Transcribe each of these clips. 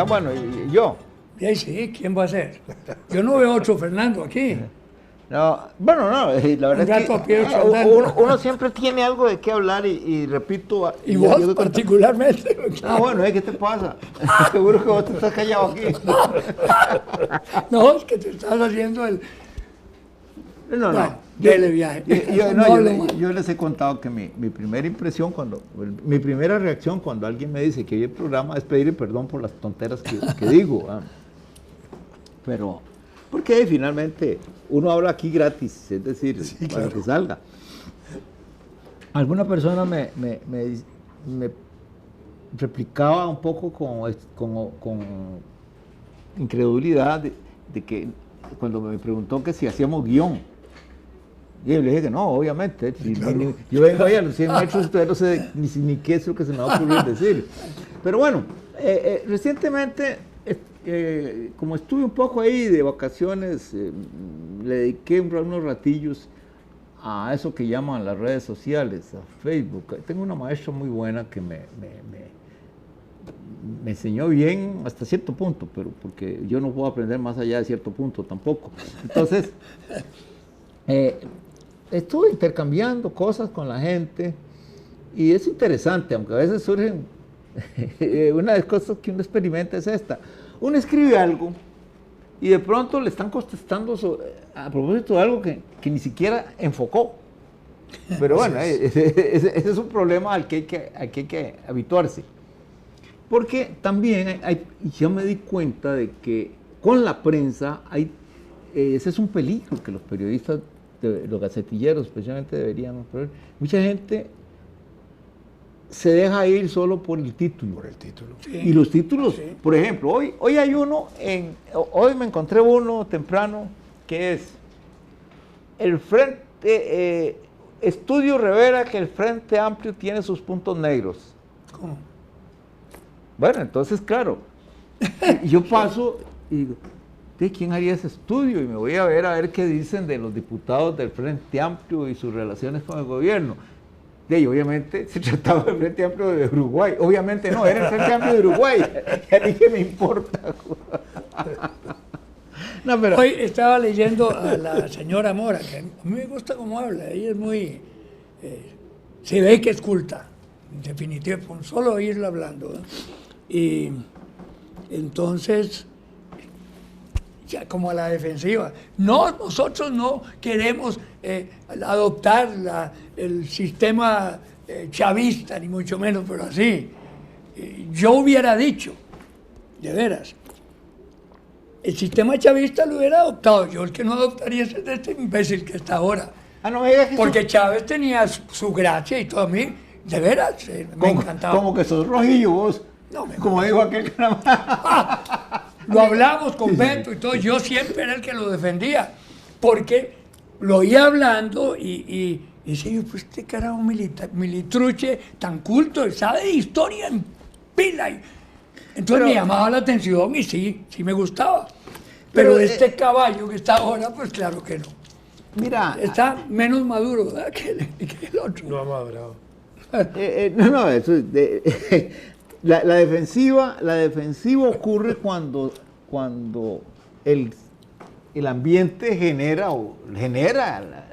bueno, y yo. Y sí, ¿quién va a ser? Yo no veo otro Fernando aquí. No, bueno, no, la verdad es que uno siempre tiene algo de qué hablar y repito... Y vos particularmente. Bueno, ¿qué te pasa? Seguro que vos te estás callado aquí. No, es que te estás haciendo el... No. Dele viaje. Yo les he contado que mi primera impresión, mi primera reacción cuando alguien me dice que vi el programa es pedirle perdón por las tonteras que digo. Pero, porque finalmente uno habla aquí gratis, es decir, sí, para claro, que salga. Alguna persona me replicaba un poco con incredulidad de que cuando me preguntó que si hacíamos guión. Y yo le dije que no, obviamente. Claro. Yo vengo ahí a los 100 metros, ustedes no sé ni qué es lo que se me va a ocurrir decir. Pero bueno, recientemente, como estuve un poco ahí de vacaciones, le dediqué unos ratillos a eso que llaman las redes sociales, a Facebook. Tengo una maestra muy buena que me enseñó bien hasta cierto punto, pero porque yo no puedo aprender más allá de cierto punto tampoco. Entonces, estuve intercambiando cosas con la gente y es interesante, aunque a veces surgen, una de las cosas que uno experimenta es esta. Uno escribe algo y de pronto le están contestando a propósito de algo que ni siquiera enfocó. Pero bueno, ese es un problema al que hay que habituarse. Porque también yo me di cuenta de que con la prensa ese es un peligro que los periodistas, los gacetilleros especialmente deberían. Mucha gente se deja ir solo por el título. Por el título. Sí. Y los títulos, sí. Por ejemplo, hoy hay uno, hoy me encontré uno temprano que es el Frente, estudio revela que el Frente Amplio tiene sus puntos negros. ¿Cómo? Bueno, entonces, claro, yo paso y digo, ¿de quién haría ese estudio? Y me voy a ver qué dicen de los diputados del Frente Amplio y sus relaciones con el gobierno. Y obviamente se trataba del Frente Amplio de Uruguay. Obviamente no, era el Frente Amplio de Uruguay. Ya dije, me importa. No, pero... Hoy estaba leyendo a la señora Mora, que a mí me gusta cómo habla. Ella es muy... se ve que es culta, en definitiva, con solo oírla hablando. Y entonces... ya como a la defensiva. No, nosotros no queremos adoptar el sistema chavista, ni mucho menos, pero así. Yo hubiera dicho, de veras, el sistema chavista lo hubiera adoptado. Yo el que no adoptaría es este imbécil que está ahora. No me digas que porque Chávez tenía su gracia y todo a mí, de veras, me encantaba. Como que sos rojillo vos. No, como dijo aquel que lo hablamos con Beto y todo, yo siempre era el que lo defendía, porque lo oía hablando y decía yo, pues este carajo militruche tan culto, sabe de historia en pila. Entonces me llamaba la atención y sí me gustaba. Pero este caballo que está ahora, pues claro que no. Mira, está menos maduro, ¿verdad? que el otro. No ha madurado. No, eso es... La defensiva ocurre cuando el ambiente genera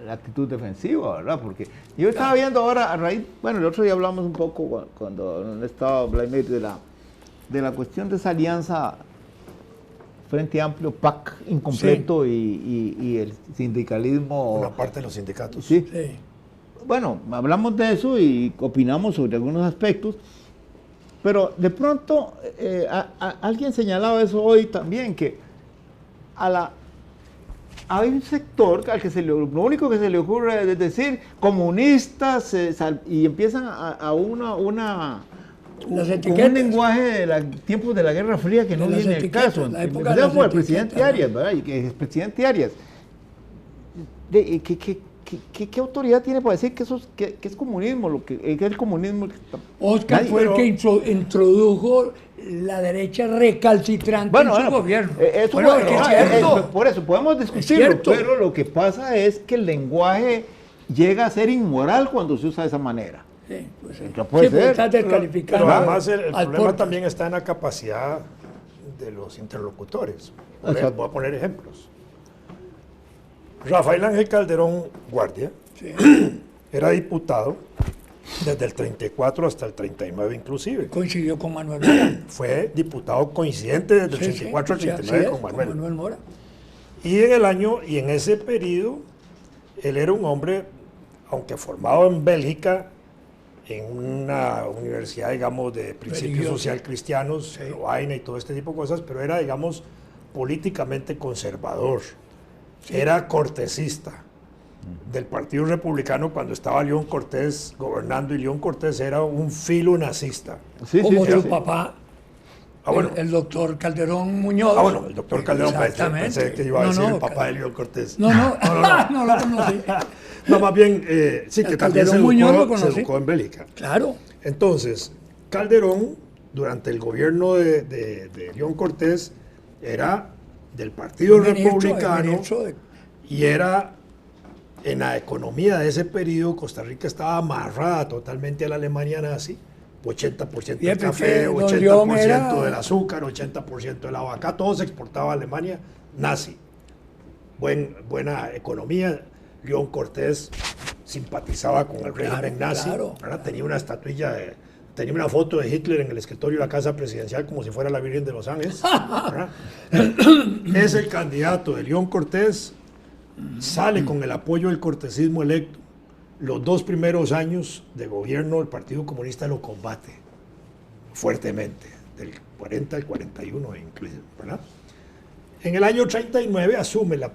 la actitud defensiva, ¿verdad? Porque yo estaba viendo ahora a raíz, bueno, el otro día hablamos un poco cuando estaba Vladimir de la cuestión de esa alianza Frente Amplio, PAC incompleto, sí. y el sindicalismo. Una parte de los sindicatos. Sí. Bueno, hablamos de eso y opinamos sobre algunos aspectos. Pero de pronto, alguien señalaba eso hoy también, que hay un sector al que lo único que se le ocurre es decir comunistas y empiezan a un lenguaje de tiempos de la Guerra Fría que no viene al caso. Empezamos por el presidente Arias, ¿verdad? Y que el presidente Arias, ¿qué autoridad tiene para decir que es comunismo, que es el comunismo? Oscar fue el que introdujo la derecha recalcitrante en su gobierno. Por eso podemos discutirlo, pero lo que pasa es que el lenguaje llega a ser inmoral cuando se usa de esa manera. Sí, puede ser. Estás descalificando. Pero además el problema también está en la capacidad de los interlocutores. Exacto. Voy a poner ejemplos. Rafael Ángel Calderón Guardia Sí. era diputado desde el 34 hasta el 39 inclusive. Coincidió con Manuel Mora. Fue diputado coincidente desde el 34 al Sí, 39 así con es, Manuel. Mora. Y en ese periodo, él era un hombre, aunque formado en Bélgica, en una universidad, digamos, de principios Religioso. social cristianos, Lovaina y todo este tipo de cosas, pero era, digamos, políticamente conservador. Era cortesista del Partido Republicano cuando estaba León Cortés gobernando, y León Cortés era un filo nazista. Sí, Como sí, su sí. papá, Bueno. el doctor Calderón Muñoz. El doctor Calderón, pensé que iba a decir el papá de León Cortés. No, no lo conocí. No, más bien, sí, que El también Calderón Muñoz lo se conocí. educó en Bélgica. Claro. Entonces, Calderón, durante el gobierno de León Cortés, era del Partido Republicano y era, en la economía de ese periodo, Costa Rica estaba amarrada totalmente a la Alemania nazi, 80% Y del es porque café, don 80% León era- del azúcar, 80% de la vaca, todo se exportaba a Alemania nazi. Buena economía. León Cortés simpatizaba con el régimen nazi, claro. ¿verdad? Tenía una estatuilla, tenía una foto de Hitler en el escritorio de la Casa Presidencial como si fuera la Virgen de los Ángeles, ¿verdad? Es el candidato de León Cortés, sale con el apoyo del cortesismo electo. Los 2 primeros años de gobierno el Partido Comunista lo combate fuertemente, del 40 al 41 incluso, ¿verdad? En el año 39 asume la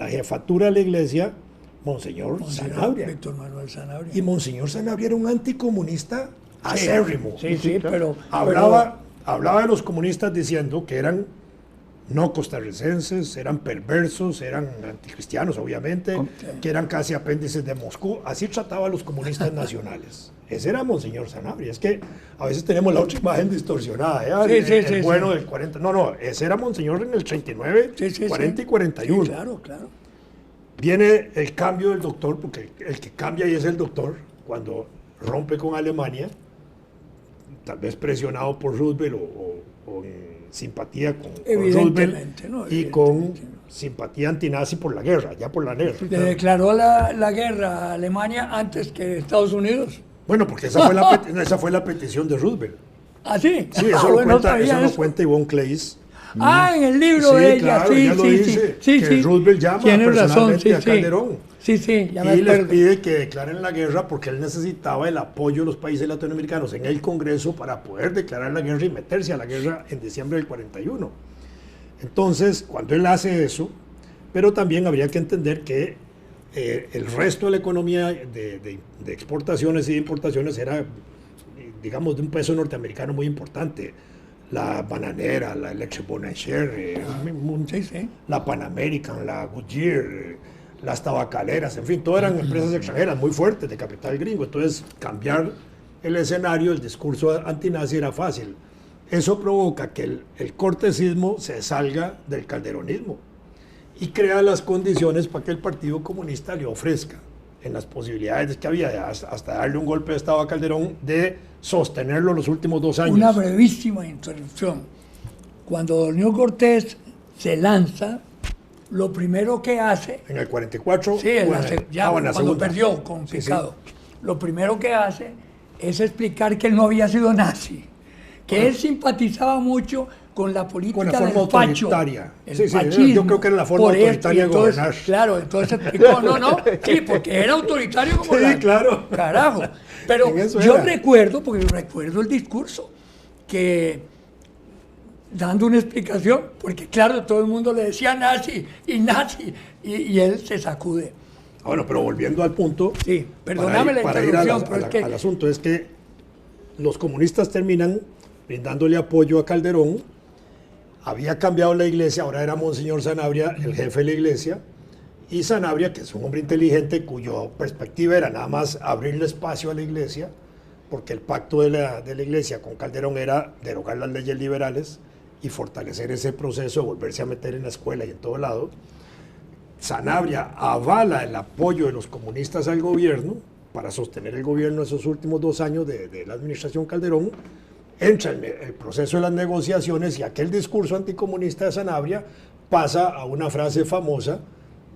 jefatura de la iglesia Monseñor Sanabria. Víctor Manuel Sanabria. Y Monseñor Sanabria era un anticomunista acérrimo. Sí, pero... Hablaba de los comunistas diciendo que eran no costarricenses, eran perversos, eran anticristianos, obviamente, que eran casi apéndices de Moscú. Así trataba a los comunistas nacionales. Ese era Monseñor Sanabria. Es que a veces tenemos la otra imagen distorsionada. Sí, El bueno del 40. No, ese era Monseñor en el 39, 40 y 41. Sí, claro. Viene el cambio del doctor, porque el que cambia ahí es el doctor, cuando rompe con Alemania, tal vez presionado por Roosevelt o en simpatía con Evidentemente, Roosevelt ¿no? y con simpatía antinazi por la guerra, ya por la guerra. Le declaró la guerra a Alemania antes que Estados Unidos. Bueno, porque esa fue la petición de Roosevelt. ¿Ah, sí? Sí, eso lo cuenta Yvonne Clays. En el libro de ella, claro, ella lo dice, que Roosevelt llama personalmente a Calderón ya me y les acuerdo. pide que declaren la guerra porque él necesitaba el apoyo de los países latinoamericanos en el Congreso para poder declarar la guerra y meterse a la guerra en diciembre del 41. Entonces, cuando él hace eso, pero también habría que entender que el resto de la economía de exportaciones y de importaciones era, digamos, de un peso norteamericano muy importante. La Bananera, la Electric Bonaire, la Pan American, la Goodyear, las tabacaleras, en fin, todas eran empresas extranjeras muy fuertes de capital gringo. Entonces, cambiar el escenario, el discurso antinazi era fácil. Eso provoca que el cortesismo se salga del calderonismo y crea las condiciones para que el Partido Comunista le ofrezca, en las posibilidades que había hasta darle un golpe de Estado a Calderón, de sostenerlo los últimos 2 años. Una brevísima interrupción. Cuando León Cortés se lanza, lo primero que hace... En el 44, cuando perdió con Picado, lo primero que hace es explicar que él no había sido nazi, que él simpatizaba mucho con la política del facho. Yo creo que era la forma autoritaria de gobernar. Claro, entonces explicó, sí, porque era autoritario como claro. Carajo. Pero yo recuerdo el discurso, que dando una explicación, porque claro, todo el mundo le decía nazi, y él se sacude. Bueno, pero volviendo al punto, sí, perdóname la interrupción, al asunto, es que los comunistas terminan brindándole apoyo a Calderón. Había cambiado la iglesia, ahora era Monseñor Sanabria el jefe de la iglesia, y Sanabria, que es un hombre inteligente cuya perspectiva era nada más abrirle espacio a la iglesia, porque el pacto de la iglesia con Calderón era derogar las leyes liberales y fortalecer ese proceso de volverse a meter en la escuela y en todo lado. Sanabria avala el apoyo de los comunistas al gobierno para sostener el gobierno esos últimos 2 años de la administración Calderón. entra en el proceso de las negociaciones y aquel discurso anticomunista de Sanabria pasa a una frase famosa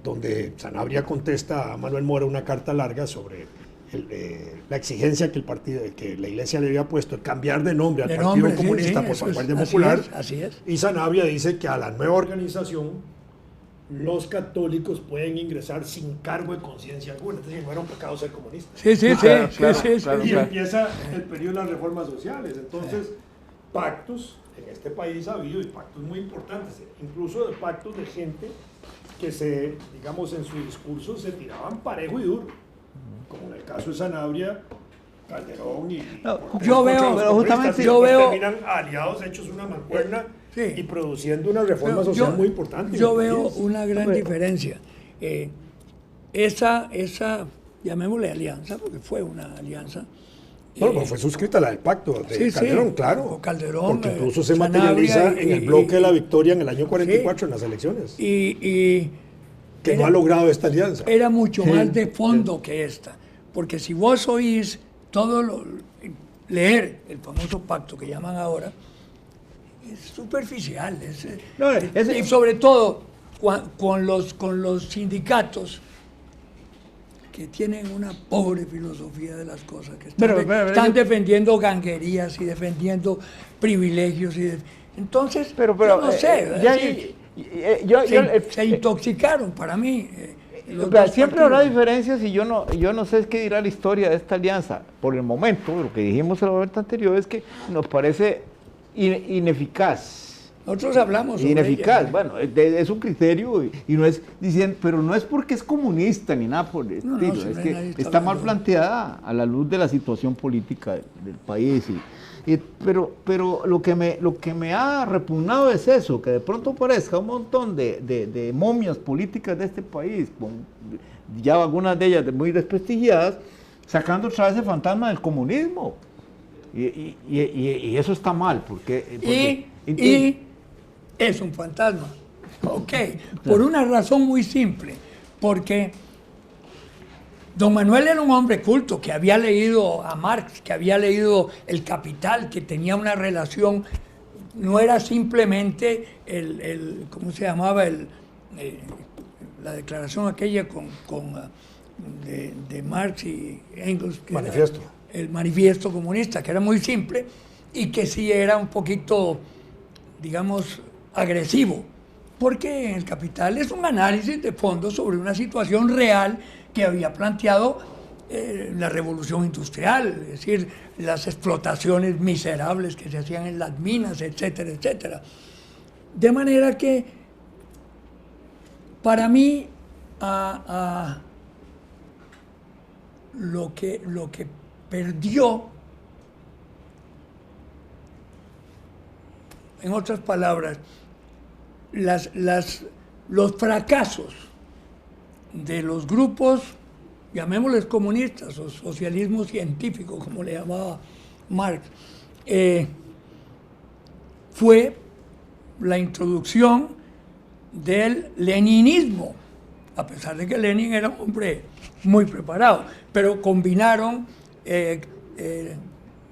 donde Sanabria contesta a Manuel Mora una carta larga sobre la exigencia que la Iglesia le había puesto, el cambiar de nombre al Partido Comunista por Vanguardia Popular. Así es. Y Sanabria dice que a la nueva organización los católicos pueden ingresar sin cargo de conciencia alguna. Es decir, no era un pecado ser comunista. Y empieza el periodo de las reformas sociales. Entonces, pactos en este país ha habido, y pactos muy importantes, incluso de pactos de gente que digamos, en su discurso se tiraban parejo y duro, como en el caso de Sanabria, Calderón y yo veo terminan aliados, hechos una mancuerna y produciendo una reforma social muy importante. Yo veo una gran diferencia. Esa, llamémosle alianza, porque fue una alianza. Bueno, fue suscrita la del pacto de Calderón, claro. Calderón, porque incluso se materializa en el bloque de la victoria en el año 44 en las elecciones. Que no ha logrado esta alianza. Era mucho más de fondo que esta. Porque si vos oís leer el famoso pacto que llaman ahora, es superficial. Y sobre todo con los sindicatos que tienen una pobre filosofía de las cosas, que están defendiendo ganguerías y defendiendo privilegios. Entonces, yo no sé. Se intoxicaron para mí. Siempre habrá diferencias y yo no sé qué dirá la historia de esta alianza. Por el momento, lo que dijimos en la vuelta anterior es que nos parece ineficaz. Nosotros hablamos sobre ineficaz, ella. Bueno, es un criterio y no es diciendo, pero no es porque es comunista ni nada por el estilo, es que está mal planteada a la luz de la situación política del país. Pero lo que me ha repugnado es eso, que de pronto parezca un montón de momias políticas de este país, ya algunas de ellas muy desprestigiadas, sacando otra vez el fantasma del comunismo. Y eso está mal, porque es un fantasma. Por una razón muy simple, porque don Manuel era un hombre culto que había leído a Marx, que había leído El Capital, que tenía una relación, no era simplemente ¿cómo se llamaba? La declaración aquella de Marx y Engels. Manifiesto. El manifiesto comunista, que era muy simple y que sí era un poquito, digamos, agresivo, porque El Capital es un análisis de fondo sobre una situación real que había planteado la revolución industrial, es decir, las explotaciones miserables que se hacían en las minas, etcétera, etcétera. De manera que, para mí, lo que perdió, en otras palabras, los fracasos de los grupos, llamémosles comunistas o socialismo científico, como le llamaba Marx, fue la introducción del leninismo, a pesar de que Lenin era un hombre muy preparado, pero combinaron,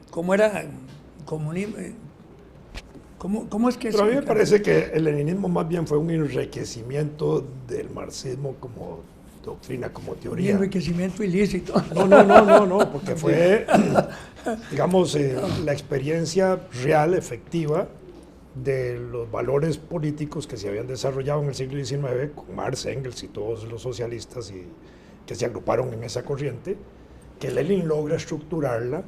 ¿cómo era? Comunismo. ¿Cómo es que Pero a mí me parece que el leninismo más bien fue un enriquecimiento del marxismo como doctrina, como teoría. Un enriquecimiento ilícito. No, porque fue, digamos, la experiencia real, efectiva, de los valores políticos que se habían desarrollado en el siglo XIX con Marx, Engels y todos los socialistas y que se agruparon en esa corriente, que Lenin logra estructurarla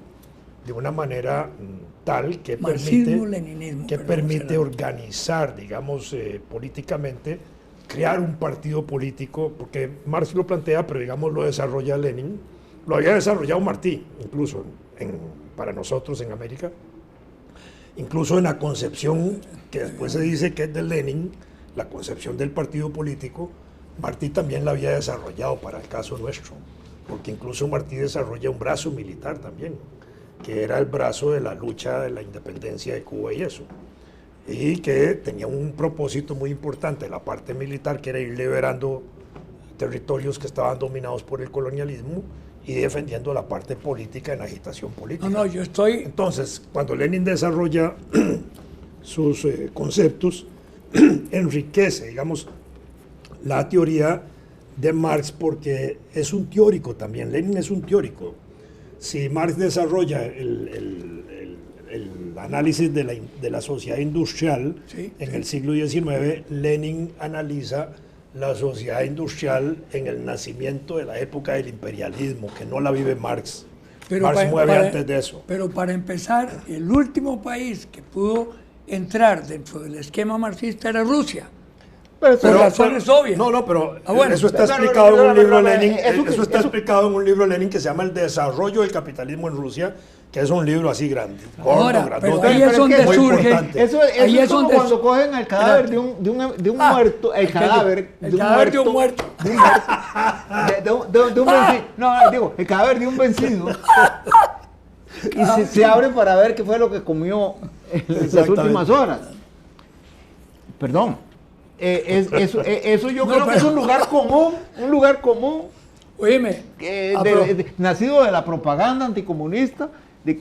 de una manera tal que permite organizar, digamos, políticamente, crear un partido político, porque Marx lo plantea, pero digamos lo desarrolla Lenin, lo había desarrollado Martí, incluso para nosotros en América, incluso en la concepción que después se dice que es de Lenin, la concepción del partido político, Martí también la había desarrollado para el caso nuestro, porque incluso Martí desarrolla un brazo militar también, que era el brazo de la lucha de la independencia de Cuba y eso, y que tenía un propósito muy importante, la parte militar, que era ir liberando territorios que estaban dominados por el colonialismo y defendiendo la parte política en la agitación política. No, yo estoy... Entonces, cuando Lenin desarrolla sus conceptos, enriquece, digamos, la teoría de Marx porque es un teórico también. Lenin es un teórico. Si Marx desarrolla el análisis de la sociedad industrial en el siglo XIX, Lenin analiza la sociedad industrial en el nacimiento de la época del imperialismo, que no la vive Marx. Marx muere antes de eso. Pero para empezar, el último país que pudo entrar dentro del esquema marxista era Rusia. Por razones obvias. No, pero bueno, eso está explicado en un libro de Lenin. Eso está explicado en un libro de Lenin que se llama El desarrollo del capitalismo en Rusia, que es un libro así grande. Ahora, pero ahí es donde surge. Eso es como cuando cogen el cadáver de un muerto, el cadáver de un muerto. El cadáver de un vencido. Y se abre para ver qué fue lo que comió en las últimas horas. Perdón. Eso yo creo que es un lugar común. Oíme. Nacido de la propaganda anticomunista, de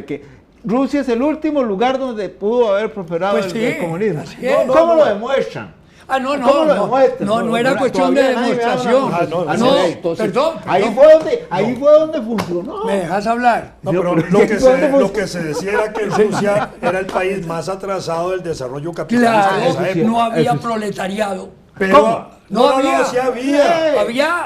que Rusia es el último lugar donde pudo haber prosperado el comunismo. ¿Cómo lo demuestran? No No era cuestión de demostración. Perdón. Ahí fue donde funcionó. ¿Me dejas hablar? No, pero lo que se decía era que Rusia era el país más atrasado del desarrollo capitalista en esa época. No había proletariado. Pero sí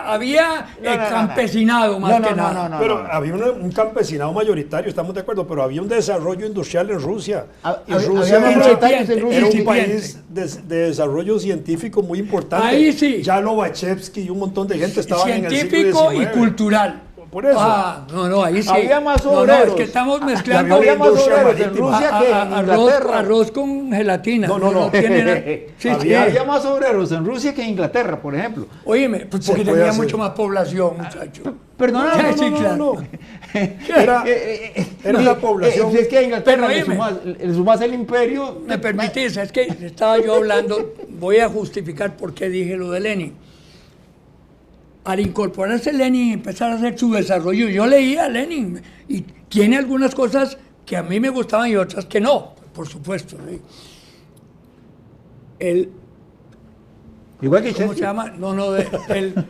había campesinado más que nada. Pero había un campesinado mayoritario, estamos de acuerdo, pero había un desarrollo industrial en Rusia. Y Rusia era un país de desarrollo científico muy importante. Ahí sí. Ya Lobachevsky y un montón de gente estaban en el siglo XIX. Científico y cultural. Por eso. Ahí sí. Había más obreros. Es que estamos mezclando. Había más obreros en Rusia que en Inglaterra. Arroz con gelatina. No. Había más obreros en Rusia que en Inglaterra, por ejemplo. Óyeme, pues porque tenía mucho más población, muchacho. Perdóname. No. Era la población. Es que a Inglaterra le sumás el imperio. ¿Me permitís? Es que estaba yo hablando, voy a justificar por qué dije lo de Lenin. Al incorporarse Lenin y empezar a hacer su desarrollo, yo leía a Lenin y tiene algunas cosas que a mí me gustaban y otras que no, por supuesto. Igual que ¿cómo se llama?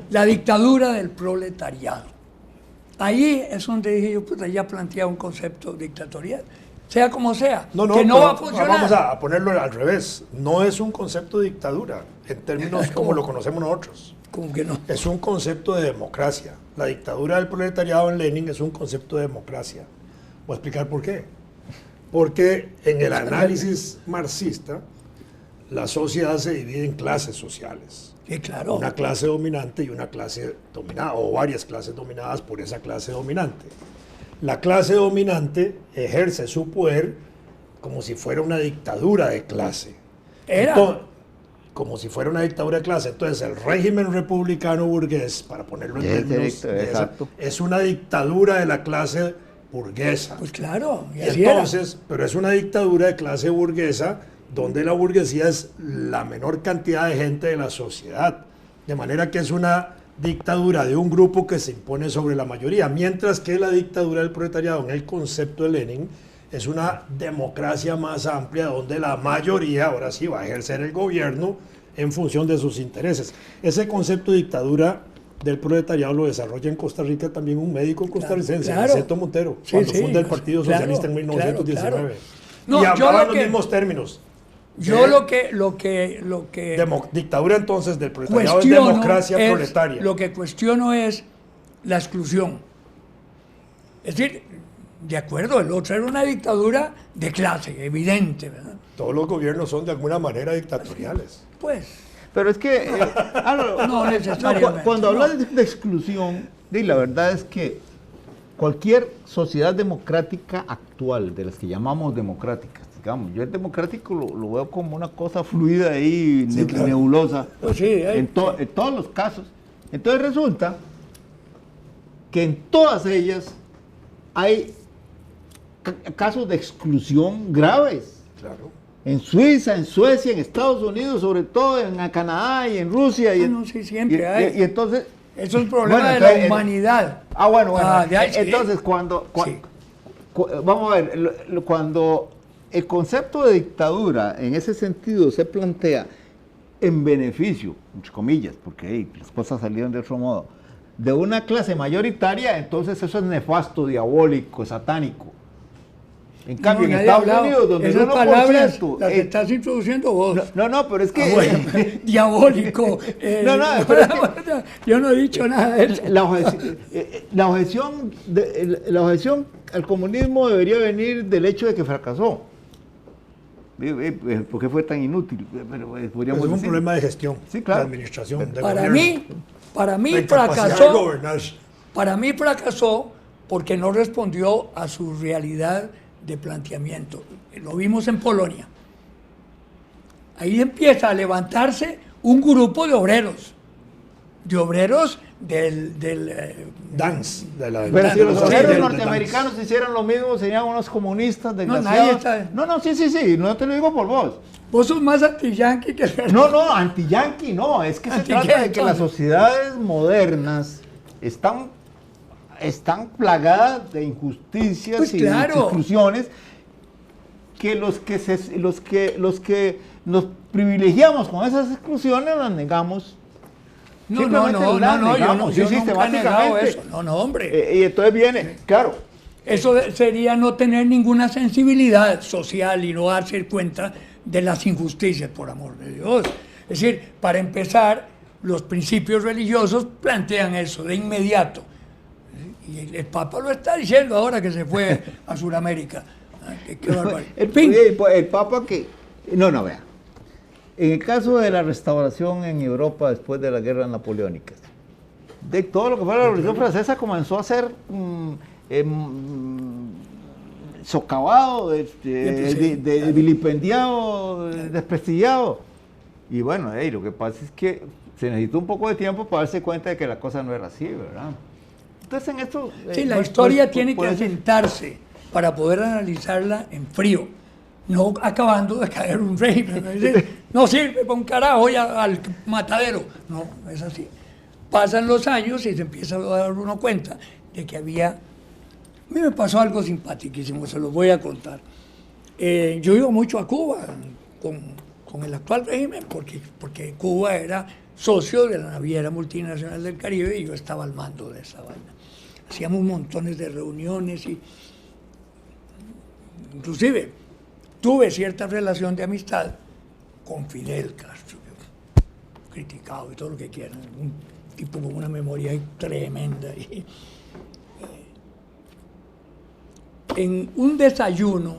La dictadura del proletariado. Ahí es donde dije yo, pues ya planteaba un concepto dictatorial, sea como sea, que no va a funcionar. Vamos a ponerlo al revés. No es un concepto de dictadura, en términos como lo conocemos nosotros. ¿Cómo que no? Es un concepto de democracia. La dictadura del proletariado en Lenin es un concepto de democracia. Voy a explicar por qué. Porque en el análisis marxista, la sociedad se divide en clases sociales. Sí, claro. Una clase dominante y una clase dominada, o varias clases dominadas por esa clase dominante. La clase dominante ejerce su poder como si fuera una dictadura de clase. Como si fuera una dictadura de clase. Entonces, el régimen republicano burgués, para ponerlo en términos es una dictadura de la clase burguesa. Pues claro. Entonces, pero es una dictadura de clase burguesa donde la burguesía es la menor cantidad de gente de la sociedad. De manera que es una dictadura de un grupo que se impone sobre la mayoría, mientras que la dictadura del proletariado, en el concepto de Lenin, es una democracia más amplia donde la mayoría, ahora sí, va a ejercer el gobierno en función de sus intereses. Ese concepto de dictadura del proletariado lo desarrolla en Costa Rica también un médico costarricense, Niceto Montero, cuando funda el Partido Socialista en 1919. Y hablaba en los mismos términos. Dictadura entonces del proletariado es democracia proletaria. Lo que cuestiono es la exclusión. Es decir, de acuerdo, el otro era una dictadura de clase, evidente, ¿verdad? Todos los gobiernos son de alguna manera dictatoriales. Pues. Pero es que, no necesariamente. Cuando hablas de exclusión, la verdad es que cualquier sociedad democrática actual, de las que llamamos democráticas, digamos, yo el democrático lo veo como una cosa fluida ahí, nebulosa, pues sí, en todos los casos. Entonces resulta que en todas ellas hay casos de exclusión graves. Claro. En Suiza, en Suecia, en Estados Unidos, sobre todo en Canadá y en Rusia. Sí, siempre hay. Y entonces, Eso es un problema Bueno, de entonces, la humanidad. Bueno. De ahí sí. Entonces, Sí. vamos a ver, cuando el concepto de dictadura en ese sentido se plantea en beneficio, entre comillas, porque hey, las cosas salieron de otro modo, de una clase mayoritaria, entonces eso es nefasto, diabólico, satánico. En cambio, en nadie Estados ha hablado. Unidos, donde el Esas 1%, palabras las estás introduciendo vos. No, pero es que... Diabólico. No, pero es que- yo no he dicho nada de eso. La objeción al comunismo debería venir del hecho de que fracasó. ¿Por qué fue tan inútil? Pero, podríamos Es un decir. problema de gestión, Sí, claro. de administración, de Para gobierno. mí La incapacidad de fracasó. gobernar. Para mí fracasó porque no respondió a su realidad de planteamiento. Lo vimos en Polonia. Ahí empieza a levantarse un grupo de obreros del Dance. Pero si los Sí, obreros del norteamericanos hicieran lo mismo, serían unos comunistas nadie desgraciados. está- No, sí, no te lo digo por vos. Vos sos más anti-yanqui que el No, anti-yanqui no, es que se ¿Anti qué, trata de que las entonces? sociedades modernas están plagadas de injusticias Pues y claro. de exclusiones que los que nos privilegiamos con esas exclusiones las negamos. No, Simplemente yo las no, negamos, yo nunca he negado sistemáticamente. eso. No, hombre. Y entonces viene, claro, Eso sería no tener ninguna sensibilidad social y no darse cuenta de las injusticias, por amor de Dios. Es decir, para empezar, los principios religiosos plantean eso de inmediato. Y el Papa lo está diciendo ahora que se fue a Sudamérica. Qué barbaridad. En fin, el Papa que... No, vea. En el caso de la restauración en Europa después de las guerras napoleónicas, de todo lo que fue la Revolución Francesa comenzó a ser socavado, vilipendiado, desprestigiado. Y bueno, lo que pasa es que se necesitó un poco de tiempo para darse cuenta de que la cosa no era así, ¿verdad? Entonces en esto... sí, la historia tiene que asentarse para poder analizarla en frío, no acabando de caer un régimen. Es decir, no sirve para un carajo ya al matadero. No, es así. Pasan los años y se empieza a dar uno cuenta de que había... A mí me pasó algo simpaticísimo, se los voy a contar. Yo iba mucho a Cuba con el actual régimen, porque Cuba era socio de la naviera multinacional del Caribe y yo estaba al mando de esa vaina. Hacíamos montones de reuniones y inclusive tuve cierta relación de amistad con Fidel Castro, criticado y todo lo que quieran, un tipo con una memoria tremenda. En un desayuno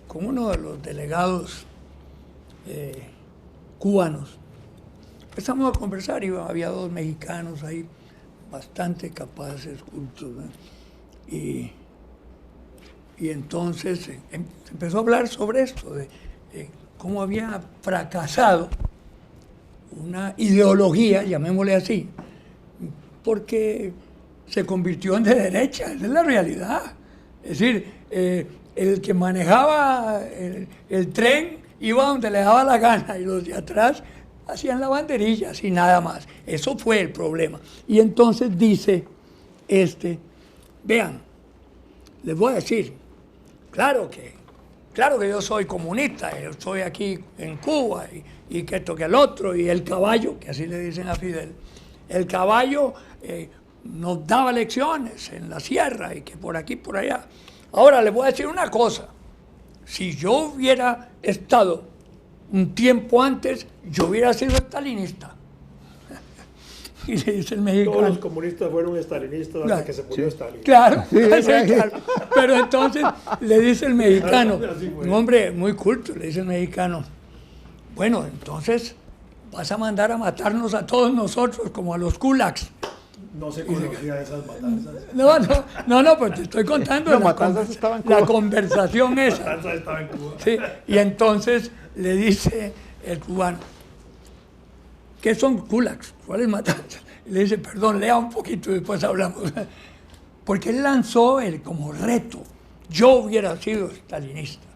con uno de los delegados cubanos, empezamos a conversar y había dos mexicanos ahí bastante capaces, cultos, ¿no? Y entonces se empezó a hablar sobre esto, de cómo había fracasado una ideología, llamémosle así, porque se convirtió en de derecha, esa es la realidad. Es decir, el que manejaba el tren iba donde le daba la gana y los de atrás hacían la banderilla, así nada más. Eso fue el problema. Y entonces dice vean, les voy a decir, claro que yo soy comunista, yo estoy aquí en Cuba y que esto que el otro, y el caballo, que así le dicen a Fidel, el caballo nos daba lecciones en la sierra y que por aquí, por allá. Ahora les voy a decir una cosa, si yo hubiera estado un tiempo antes, yo hubiera sido estalinista. Y le dice el mexicano. Todos los comunistas fueron estalinistas hasta que se murió Stalin. Claro, sí, claro. Pero entonces le dice el mexicano, un hombre muy culto, le dice el mexicano, bueno, entonces vas a mandar a matarnos a todos nosotros como a los kulaks. No se conocía esas matanzas. No, pues te estoy contando No, matanzas estaban en Cuba. la conversación esa. Matanzas estaba en Cuba. Sí, y entonces le dice el cubano, ¿qué son kulaks? ¿Cuáles matanzas? Y le dice, perdón, lea un poquito y después hablamos. Porque él lanzó como reto, yo hubiera sido stalinista.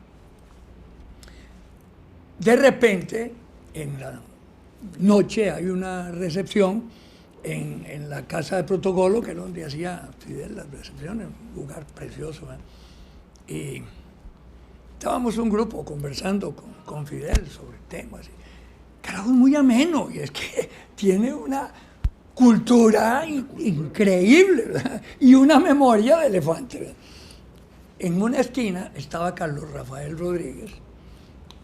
De repente, en la noche hay una recepción en la casa de protocolo, que era donde hacía Fidel las recepciones, un lugar precioso. Y estábamos un grupo conversando con Fidel sobre temas. Carajo, es muy ameno, y es que tiene una cultura increíble, ¿verdad? Y una memoria de elefante, ¿verdad? En una esquina estaba Carlos Rafael Rodríguez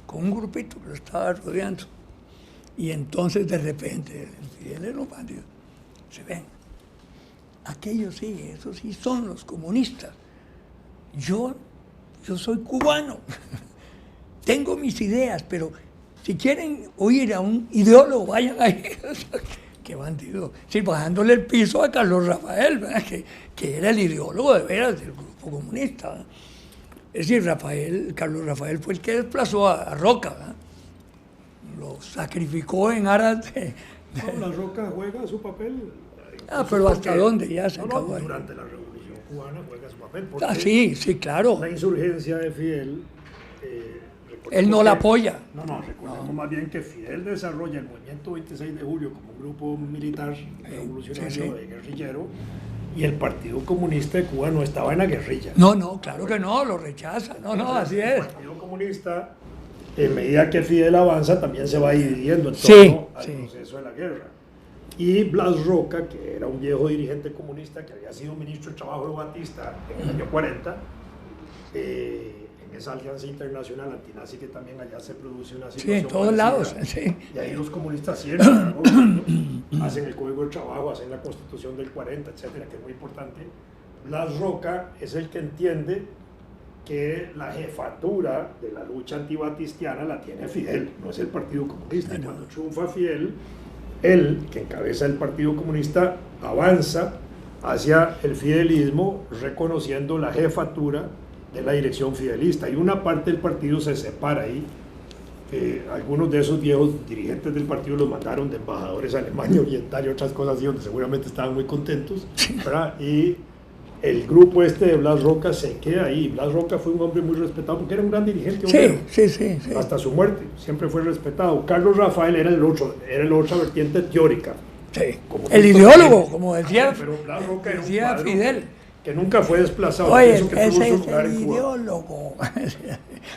con un grupito que lo estaba rodeando. Y entonces de repente, Fidel era un bandido. Se ven, aquellos sí, esos sí son los comunistas. Yo soy cubano, tengo mis ideas, pero si quieren oír a un ideólogo, vayan ahí. Qué bandido. Sí, bajándole el piso a Carlos Rafael, ¿verdad? Que era el ideólogo de veras del grupo comunista, ¿verdad? Es decir, Carlos Rafael fue el que desplazó a Roca, ¿verdad? Lo sacrificó en aras de... No, la Roca juega su papel. Pero ¿hasta dónde ya se acabó? Durante la Revolución Cubana juega su papel. Sí, claro. La insurgencia de Fidel... él no la apoya. Recordemos más bien que Fidel desarrolla el movimiento 26 de julio como un grupo militar revolucionario de guerrillero, y el Partido Comunista de Cuba no estaba en la guerrilla. No, claro que no, lo rechaza. Así es. El Partido Comunista, en medida que Fidel avanza, también se va dividiendo en torno al proceso de la guerra. Y Blas Roca, que era un viejo dirigente comunista que había sido ministro de Trabajo de Batista en el año 40, en esa alianza internacional antinazi que también allá se produce una situación. Sí, en todos lados. Sí. Y ahí los comunistas siempre hacen el Código del Trabajo, hacen la Constitución del 40, etcétera, que es muy importante. Blas Roca es el que entiende que la jefatura de la lucha antibatistiana la tiene Fidel, no es el Partido Comunista. Y cuando triunfa Fidel, él, que encabeza el Partido Comunista, avanza hacia el fidelismo, reconociendo la jefatura de la dirección fidelista, y una parte del partido se separa ahí. Algunos de esos viejos dirigentes del partido los mandaron de embajadores a Alemania Oriental y otras cosas así, donde seguramente estaban muy contentos, ¿verdad? Y el grupo de Blas Roca se queda ahí. Blas Roca fue un hombre muy respetado porque era un gran dirigente obrero. Sí. Hasta su muerte siempre fue respetado. Carlos Rafael era la otra vertiente teórica. Sí. El ideólogo, como decía, pero Blas Roca era decía Fidel, que nunca fue desplazado. Oye, ese es el ideólogo.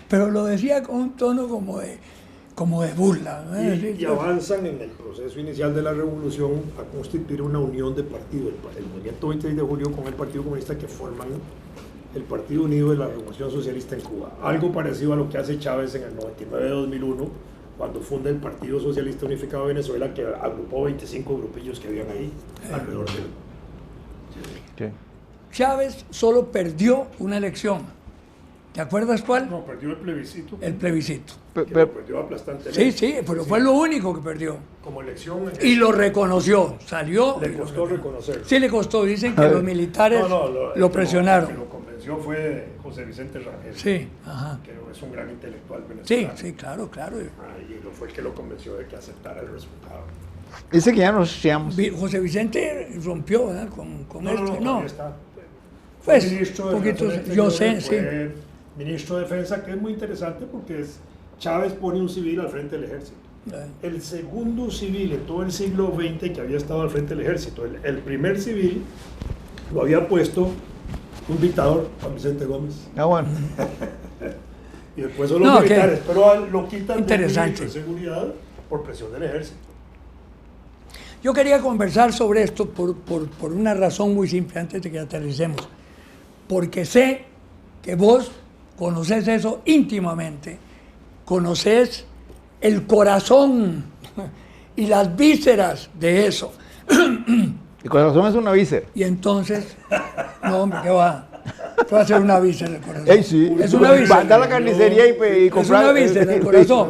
Pero lo decía con un tono como de burla, ¿no? Y avanzan en el proceso inicial de la revolución a constituir una unión de partidos, el movimiento 26 de julio con el Partido Comunista, que forman el Partido Unido de la Revolución Socialista en Cuba. Algo parecido a lo que hace Chávez en el 99-2001, cuando funda el Partido Socialista Unificado de Venezuela, que agrupó 25 grupillos que habían ahí alrededor de él. Chávez solo perdió una elección. ¿Te acuerdas cuál? No, perdió el plebiscito. El plebiscito. Lo perdió aplastantemente. Sí, pero fue lo único que perdió. Como elección. Y lo reconoció, salió. Le costó reconocerlo. Sí, le costó, dicen que los militares lo presionaron. El que lo convenció fue José Vicente Rangel. Sí, ajá. Que es un gran intelectual venezolano. Sí, claro. Y fue el que lo convenció de que aceptara el resultado. Dice que ya nos llamos. José Vicente rompió, ¿verdad? Con esto. No. Está. Pues, ministro de poquito, Relaciones yo sé, Exteriores, fue ministro de Defensa, que es muy interesante porque Chávez pone un civil al frente del ejército. El segundo civil en todo el siglo XX que había estado al frente del ejército. El primer civil lo había puesto un dictador, Juan Vicente Gómez. Bueno. Y después son los militares, pero lo quitan del ministro de Seguridad por presión del ejército. Yo quería conversar sobre esto por una razón muy simple antes de que aterricemos. Porque sé que vos conoces eso íntimamente, conoces el corazón y las vísceras de eso. El corazón es una víscera. Y entonces, no hombre, ¿qué va? Va a ser una víscera el corazón. Ey, sí. Es una víscera. Va a la carnicería y comprar. Es una víscera el corazón.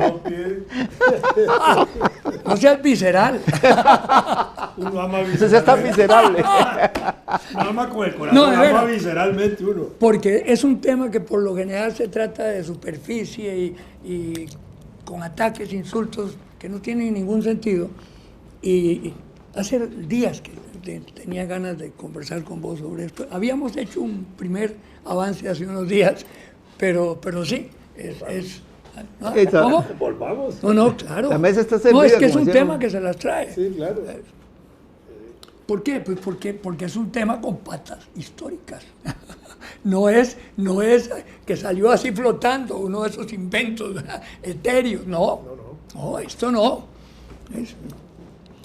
No seas visceral. Uno ama visceralmente. Entonces es tan miserable. No ama con el corazón, ama visceralmente uno. Porque es un tema que por lo general se trata de superficie y con ataques, insultos que no tienen ningún sentido. Y hace días que tenía ganas de conversar con vos sobre esto. Habíamos hecho un primer avance hace unos días, pero sí, ¿no? ¿Cómo? Volvamos. No, claro. La mesa está servida. No, es que es un tema que se las trae. Sí, claro. ¿Por qué? Pues porque es un tema con patas históricas. No es que salió así flotando, uno de esos inventos etéreos. No, esto no.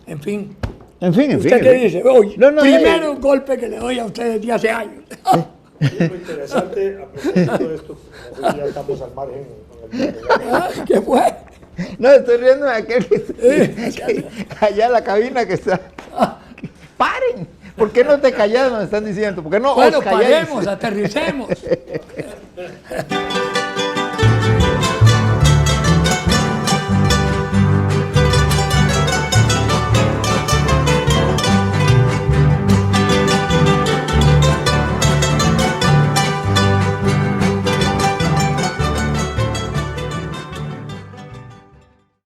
En fin. ¿Usted qué dice? Oye, primero un golpe que le doy a ustedes de hace años. Es lo interesante, a propósito de esto, nosotros ya estamos al margen con el ¿Qué fue? No, estoy riendo de aquel allá en la cabina que está. ¡Paren! ¿Por qué no te callas? Nos están diciendo. ¿Por qué no bueno, os calláis? paremos, aterricemos.